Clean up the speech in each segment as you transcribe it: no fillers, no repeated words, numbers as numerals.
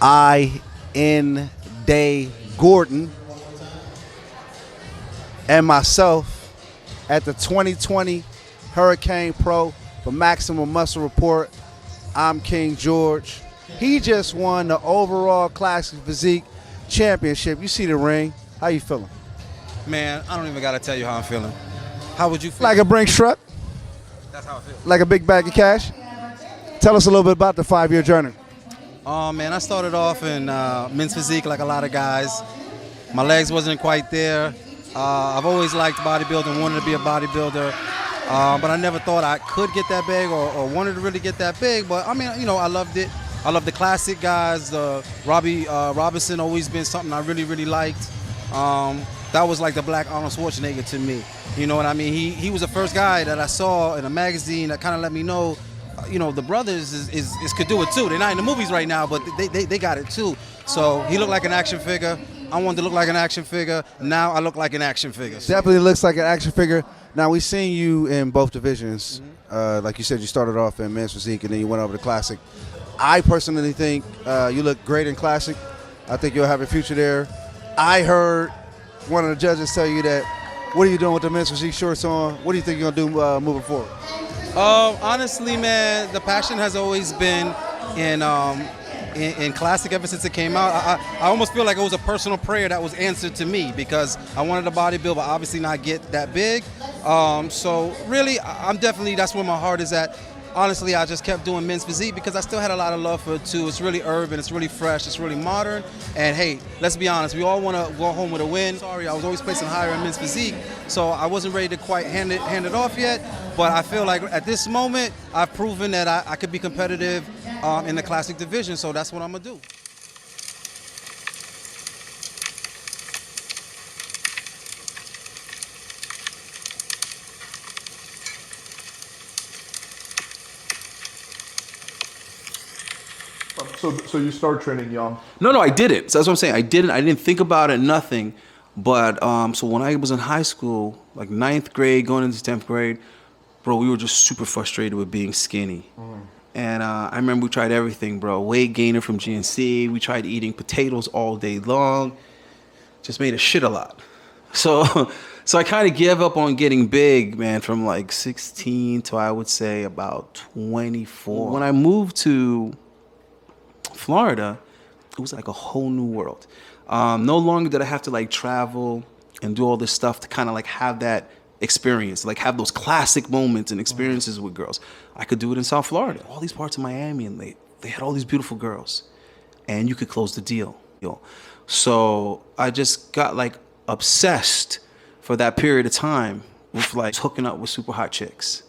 Ayindei-Gordon, and myself at the 2020 Hurricane Pro for Maximum Muscle Report. I'm King George. He just won the overall Classic Physique Championship. You see the ring. How you feeling? Man, I don't even got to tell you how I'm feeling. How would you feel? Like a Brinks truck? That's how I feel. Like a big bag of cash? Tell us a little bit about the 5-year journey. Man, I started off in men's physique like a lot of guys. My legs wasn't quite there. I've always liked bodybuilding, wanted to be a bodybuilder, but I never thought I could get that big or wanted to really get that big. But I mean, you know, I loved it. I love the classic guys. Robbie Robinson always been something I really, really liked. That was like the black Arnold Schwarzenegger to me. You know what I mean? He was the first guy that I saw in a magazine that kind of let me know, you know, the brothers is could do it too. They're not in the movies right now, but they got it too. So he looked like an action figure. I wanted to look like an action figure. Now I look like an action figure. Definitely looks like an action figure. Now, we've seen you in both divisions. Like you said, you started off in men's physique and then you went over to classic. I personally think you look great in classic. I think you'll have a future there. I heard one of the judges tell you that, what are you doing with the men's physique shorts on? What do you think you're going to do moving forward? Honestly, man, the passion has always been in classic ever since it came out. I almost feel like it was a personal prayer that was answered to me because I wanted to bodybuild, but obviously not get that big. So really, I'm definitely, that's where my heart is at. Honestly, I just kept doing men's physique because I still had a lot of love for it too. It's really urban, it's really fresh, it's really modern. And hey, let's be honest, we all want to go home with a win. Sorry, I was always placing higher in men's physique, so I wasn't ready to quite hand it off yet. But I feel like at this moment, I've proven that I could be competitive in the classic division, so that's what I'm gonna do. So you started training young? No, I didn't. So that's what I'm saying. I didn't think about it, nothing. But so when I was in high school, like 9th grade, going into 10th grade, bro, we were just super frustrated with being skinny. And I remember we tried everything, bro. Weight gainer from GNC. We tried eating potatoes all day long. Just made us shit a lot. So I kind of gave up on getting big, man, from like 16 to I would say about 24. When I moved to Florida, it was like a whole new world. No longer did I have to like travel and do all this stuff to kind of like have that experience, like have those classic moments and experiences with girls. I could do it in South Florida, all these parts of Miami, and they had all these beautiful girls, and you could close the deal. So I just got like obsessed for that period of time with like hooking up with super hot chicks.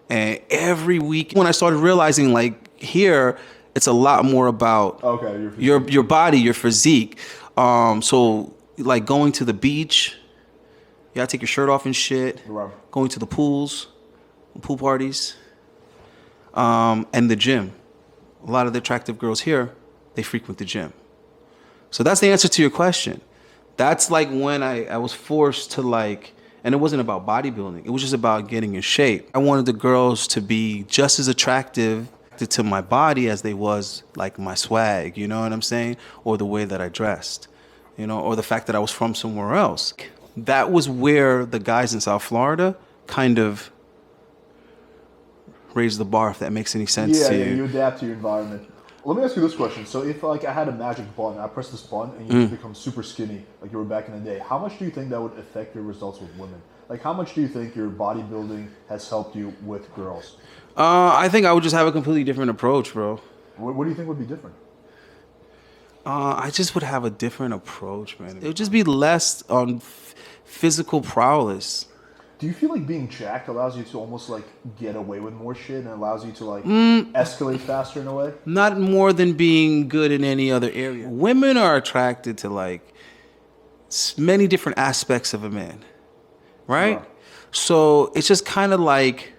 And every week when I started realizing like here, it's a lot more about your body, your physique. So like going to the beach, you gotta take your shirt off and shit. Right. Going to the pool parties, and the gym. A lot of the attractive girls here, they frequent the gym. So that's the answer to your question. That's like when I was forced to like, and it wasn't about bodybuilding. It was just about getting in shape. I wanted the girls to be just as attractive to my body as they was like my swag, you know what I'm saying? Or the way that I dressed, you know, or the fact that I was from somewhere else. That was where the guys in South Florida kind of raised the bar, if that makes any sense to you. Yeah, you adapt to your environment. Let me ask you this question. So if like I had a magic button, I press this button and you just become super skinny like you were back in the day, how much do you think that would affect your results with women? Like how much do you think your bodybuilding has helped you with girls? I think I would just have a completely different approach, bro. What do you think would be different? I just would have a different approach, man. It would just be less on physical prowess. Do you feel like being jacked allows you to almost like get away with more shit and allows you to like escalate faster in a way? Not more than being good in any other area. Women are attracted to like many different aspects of a man, right? Yeah. So it's just kind of like,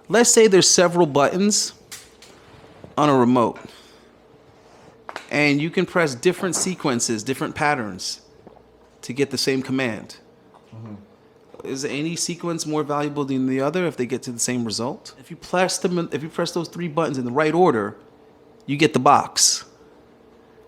let's say there's several buttons on a remote and you can press different sequences, different patterns to get the same command. Is any sequence more valuable than the other if they get to the same result? If you press those 3 buttons in the right order, you get the box.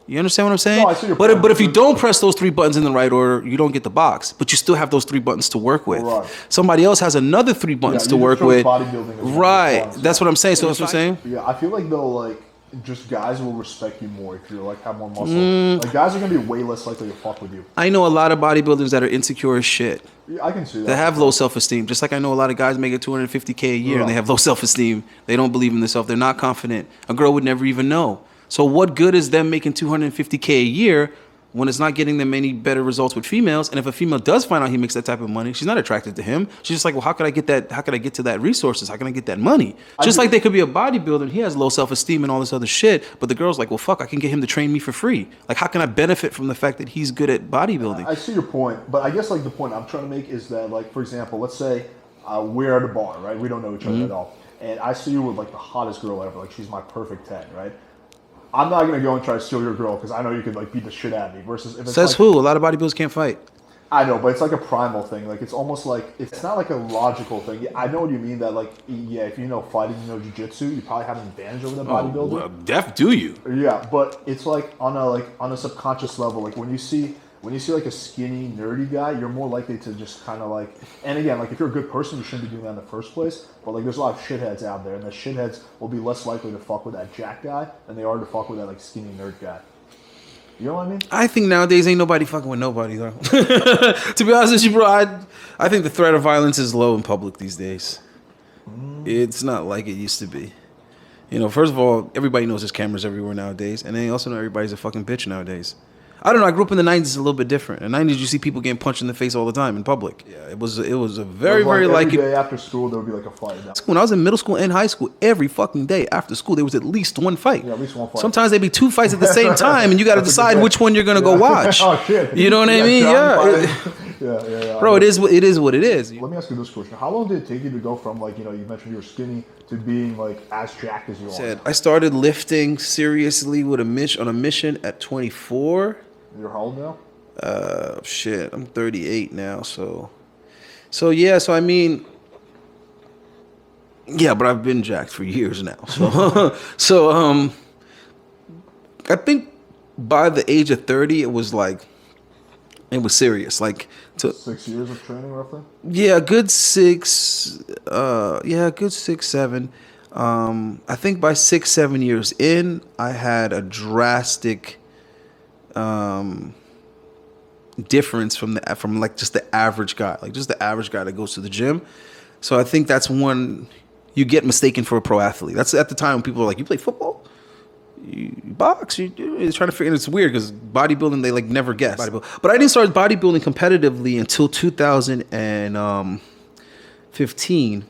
You understand what I'm saying? No, I see your point. But if you don't press those 3 buttons in the right order, you don't get the box. But you still have those 3 buttons to work with. Right. Somebody else has another 3 buttons to you work chose with. bodybuilding as one of the Right. ones. That's what I'm saying. So that's what I'm saying. Yeah, I feel like though, like just guys will respect you more if you like have more muscle. Like guys are gonna be way less likely to fuck with you. I know a lot of bodybuilders that are insecure as shit. Yeah, I can see that. They have low self-esteem. Just like I know a lot of guys making $250K a year and they have low self-esteem. They don't believe in themselves. They're not confident. A girl would never even know. So what good is them making $250K a year when it's not getting them any better results with females? And if a female does find out he makes that type of money, she's not attracted to him. She's just like, well, how could I get that? How could I get to that resources? How can I get that money? Just like they could be a bodybuilder and he has low self-esteem and all this other shit, but the girl's like, well, fuck, I can get him to train me for free. Like, how can I benefit from the fact that he's good at bodybuilding? I see your point, but I guess like the point I'm trying to make is that like, for example, let's say we're at a bar, right? We don't know each other at all, and I see you with like the hottest girl ever. Like she's my perfect 10, right? I'm not gonna go and try to steal your girl because I know you could like beat the shit out of me. Versus if it's Says like, who? A lot of bodybuilders can't fight. I know, but it's like a primal thing. Like it's almost like it's not like a logical thing. I know what you mean. That like if you know fighting, you know jiu-jitsu, you probably have an advantage over that bodybuilder. Well, do you? Yeah, but it's like on a subconscious level. Like when you see like a skinny, nerdy guy, you're more likely to just kind of like. And again, like if you're a good person, you shouldn't be doing that in the first place. But like there's a lot of shitheads out there, and the shitheads will be less likely to fuck with that jack guy than they are to fuck with that like skinny nerd guy. You know what I mean? I think nowadays ain't nobody fucking with nobody though. To be honest with you, bro, I think the threat of violence is low in public these days. It's not like it used to be. You know, first of all, everybody knows there's cameras everywhere nowadays, and they also know everybody's a fucking bitch nowadays. I don't know. I grew up in the 90s. It's a little bit different. In the 90s, you see people getting punched in the face all the time in public. Yeah, it was a very, very every like day after school there would be like a fight. When I was in middle school and high school, every fucking day after school, there was at least one fight. Yeah, at least one fight. Sometimes there'd be 2 fights at the same time, and you got to decide which one you're gonna go watch. Oh shit! You know what I mean? Yeah. Bro, it is what it is. Let me ask you this question: how long did it take you to go from like you mentioned you were skinny to being like as jacked as you are? I started lifting seriously on a mission at 24. You're how old now? I'm 38 now, so yeah, so I mean, yeah, but I've been jacked for years now. So I think by the age of 30, it was serious. Like 6 years of training roughly? Yeah, a good 6, good 6, 7. I think by 6, 7 years in, I had a drastic difference from like just the average guy, that goes to the gym. So I think that's when you get mistaken for a pro athlete. That's at the time when people are like, you play football, you box, you're trying to figure. And it's weird because bodybuilding, they like never guess bodybuilding. But I didn't start bodybuilding competitively until 2015,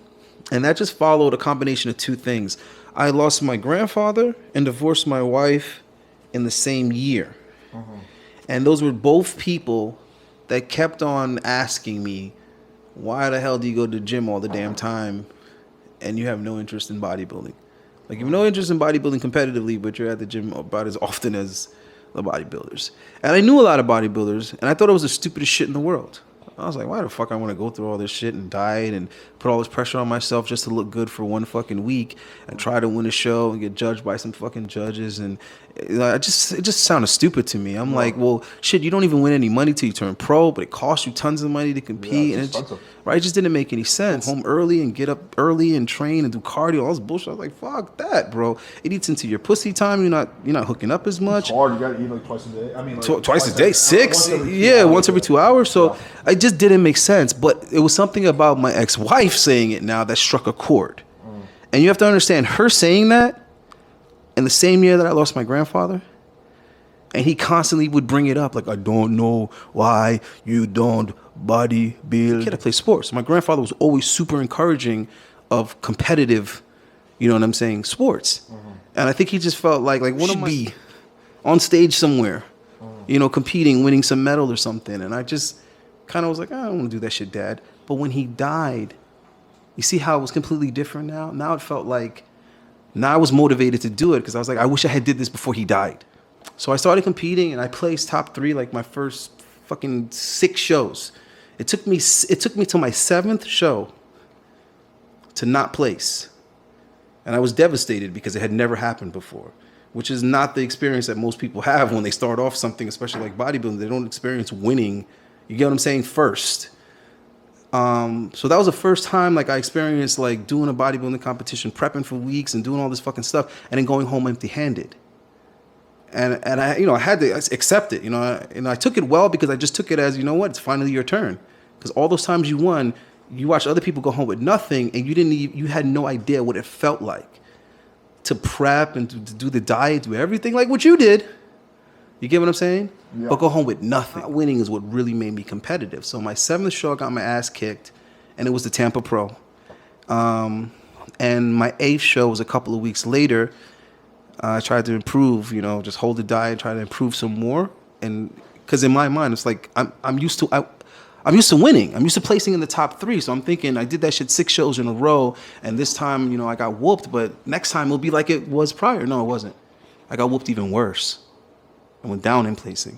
and that just followed a combination of 2 things. I lost my grandfather and divorced my wife in the same year. And those were both people that kept on asking me, why the hell do you go to the gym all the damn time and you have no interest in bodybuilding? Like, you have no interest in bodybuilding competitively, but you're at the gym about as often as the bodybuilders. And I knew a lot of bodybuilders, and I thought it was the stupidest shit in the world. I was like, why the fuck I want to go through all this shit and diet and put all this pressure on myself just to look good for one fucking week and try to win a show and get judged by some fucking judges? And it just sounded stupid to me. I'm like, well, shit, you don't even win any money till you turn pro, but it costs you tons of money to compete. Yeah, it just didn't make any sense. Home early and get up early and train and do cardio, all this bullshit. I was like, fuck that, bro. It eats into your pussy time. You're not hooking up as much. It's hard. You gotta eat like twice a day. I mean, like twice a day, 6, once every 2 hours. So I just didn't make sense. But it was something about my ex-wife saying it now that struck a chord. And you have to understand, her saying that in the same year that I lost my grandfather, and he constantly would bring it up, like, I don't know why you don't bodybuild. Kid, I play sports. My grandfather was always super encouraging of competitive, you know what I'm saying, sports. And I think he just felt like what am I be on stage somewhere, competing, winning some medal or something. And I just kind of was like, I don't want to do that shit, Dad. But when he died, you see how it was completely different now? Now it felt like, now I was motivated to do it because I was like, I wish I had did this before he died. So I started competing and I placed top 3 like my first fucking 6 shows. It took me till my 7th show to not place. And I was devastated because it had never happened before. which is not the experience that most people have when they start off something, especially like bodybuilding. They don't experience winning. You get what I'm saying? First. So that was the first time like I experienced like doing a bodybuilding competition, prepping for weeks and doing all this fucking stuff, and then going home empty-handed. And I, you know, I had to accept it, you know, and I took it well because I just took it as, you know what, it's finally your turn. Because all those times you won, you watched other people go home with nothing, and you had no idea what it felt like to prep and to do the diet, do everything like what you did. You get what I'm saying? Yeah. But go home with nothing. Winning is what really made me competitive. So my 7th show, I got my ass kicked, and it was the Tampa Pro. And my 8th show was a couple of weeks later. I tried to improve, you know, just hold the diet, try to improve some more. And because in my mind, it's like I'm used to winning. I'm used to placing in the top 3. So I'm thinking I did that shit 6 shows in a row, and this time, you know, I got whooped. But next time it'll be like it was prior. No, it wasn't. I got whooped even worse. I went down in placing.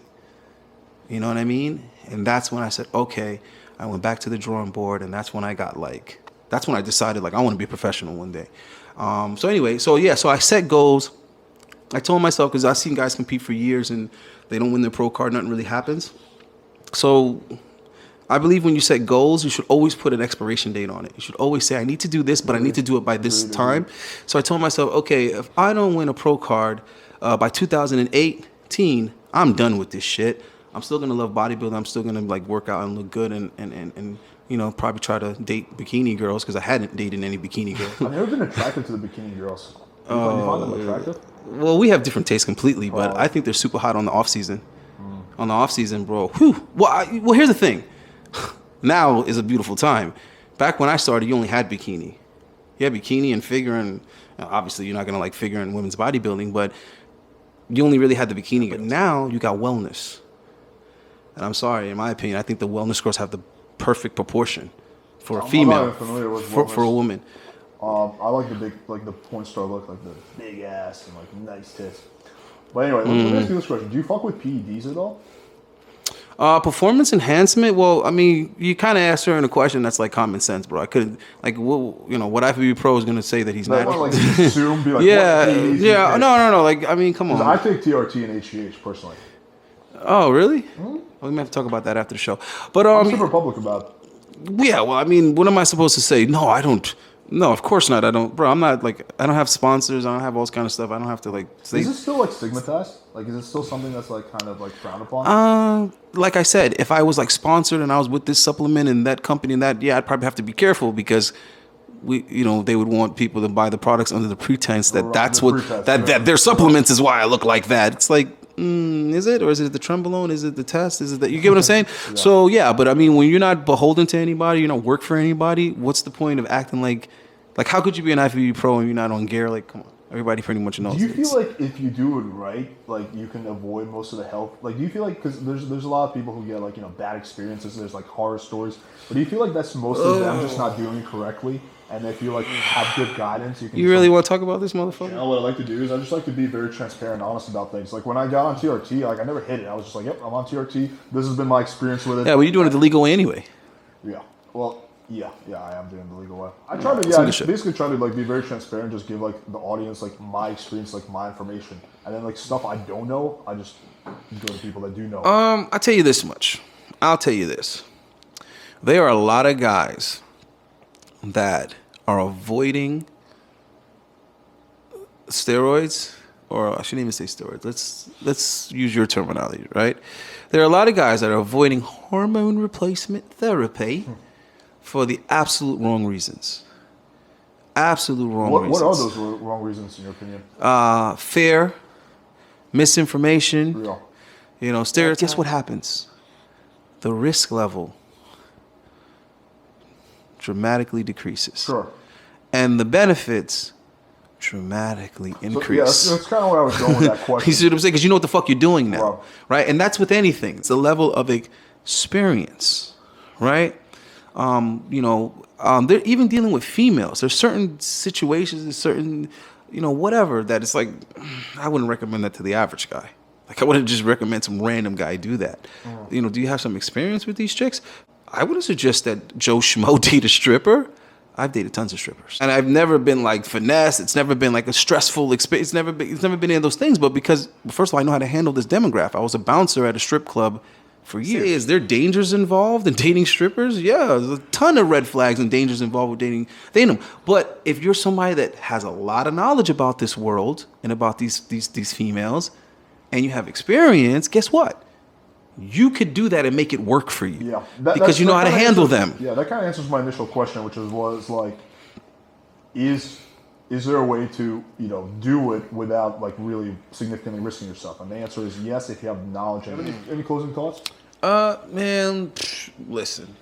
You know what I mean? And that's when I said, okay. I went back to the drawing board, and that's when I decided like I want to be a professional one day. So anyway, so I set goals. I told myself, because I've seen guys compete for years and they don't win their pro card, nothing really happens. So I believe when you set goals, you should always put an expiration date on it. You should always say, I need to do this, but I need to do it by this time. So I told myself, okay, if I don't win a pro card by 2018, I'm done with this shit. I'm still gonna love bodybuilding. I'm still gonna like work out and look good and you know, probably try to date bikini girls, because I hadn't dated any bikini girls. I've never been attracted to the bikini girls. Do you find them attractive? Well, we have different tastes completely, but I think they're super hot on the off season. On the off season, bro. Whew. Well, here's the thing. Now is a beautiful time. Back when I started, you only had bikini. You had bikini and figure, and obviously you're not gonna like figure in women's bodybuilding, but you only really had the bikini. But now you got wellness. And I'm sorry, in my opinion, I think the wellness girls have the perfect proportion for a female, I'm not familiar with for a woman. I like the porn star look, like the big ass and like nice tits. But anyway, let me ask you this question: do you fuck with PEDs at all? Performance enhancement. Well, I mean, you kind of asked her in a question that's like common sense, bro. I couldn't like, what IFBB pro is gonna say that he's not. Like assume, be like, yeah. No. Like, I mean, come on. I take TRT and HGH personally. Oh, really? Mm-hmm. Well, we may have to talk about that after the show. But I'm super public about it. Yeah, well, I mean, what am I supposed to say? No, I don't. No, of course not. I don't, bro. I'm not like, I don't have sponsors. I don't have all this kind of stuff. I don't have to like say. Is it still like stigmatized? Like, is it still something that's like kind of like frowned upon? Like I said, if I was like sponsored and I was with this supplement and that company and that, yeah, I'd probably have to be careful, because they would want people to buy the products under the pretense that that their supplements is why I look like that. It's like, is it? Or is it the Trenbolone? Is it the test? Is it that? You get what I'm saying? Yeah. So yeah, but I mean, when you're not beholden to anybody, you don't work for anybody, what's the point of acting like how could you be an IFBB pro and you're not on gear? Like, come on. Everybody pretty much knows. Do you feel like if you do it right, like you can avoid most of the health? Like, do you feel like, because there's a lot of people who get like, bad experiences, there's like horror stories, but do you feel like that's mostly them just not doing it correctly? And if you like have good guidance, you can. You really want to talk about this, motherfucker? What I like to do is I just like to be very transparent and honest about things. Like when I got on TRT, like I never hit it. I was just like, yep, I'm on TRT. This has been my experience with it. Yeah, well, you're doing it the legal way anyway. Yeah. Well, yeah, I am doing the legal way. I try to, I just basically try to like be very transparent, just give like the audience like my experience, like my information, and then like stuff I don't know, I just go to people that do know. I'll tell you this much. I'll tell you this. There are a lot of guys that are avoiding steroids, or I shouldn't even say steroids. Let's use your terminology, right? There are a lot of guys that are avoiding hormone replacement therapy for the absolute wrong reasons. Absolute wrong reasons. What are those wrong reasons in your opinion? Fear, misinformation, real. Stereotypes. Guess what happens? The risk level dramatically decreases. Sure. And the benefits dramatically increase. So, that's kind of where I was going with that question. You see what I'm saying? Because you know what the fuck you're doing now, right? And that's with anything. It's a level of experience, right? They're even dealing with females. There's certain situations, there's certain, whatever, that it's like, I wouldn't recommend that to the average guy. Like, I wouldn't just recommend some random guy do that. Do you have some experience with these chicks? I wouldn't suggest that Joe Schmo date a stripper. I've dated tons of strippers, and I've never been like finesse. It's never been like a stressful experience. It's never been any of those things. But because first of all, I know how to handle this demographic. I was a bouncer at a strip club for years. Is there dangers involved in dating strippers? Yeah, there's a ton of red flags and dangers involved with dating them. But if you're somebody that has a lot of knowledge about this world and about these females, and you have experience, guess what? You could do that and make it work for you. Yeah, because you know how to handle them. Yeah, that kind of answers my initial question, which was like, is there a way to do it without like really significantly risking yourself? And the answer is yes, if you have knowledge. Any closing thoughts? Man, listen.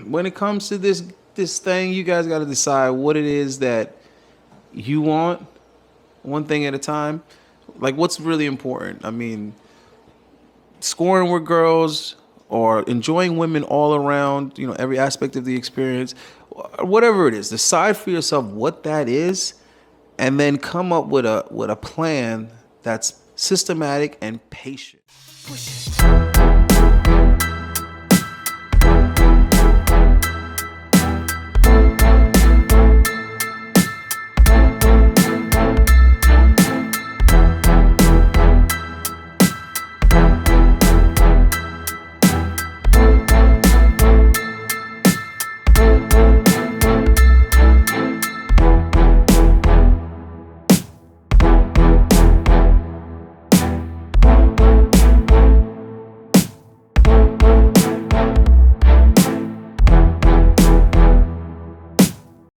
When it comes to this thing, you guys got to decide what it is that you want, one thing at a time. Like, what's really important? I mean, scoring with girls or enjoying women all around, every aspect of the experience, whatever it is, decide for yourself what that is, and then come up with a plan that's systematic and patient.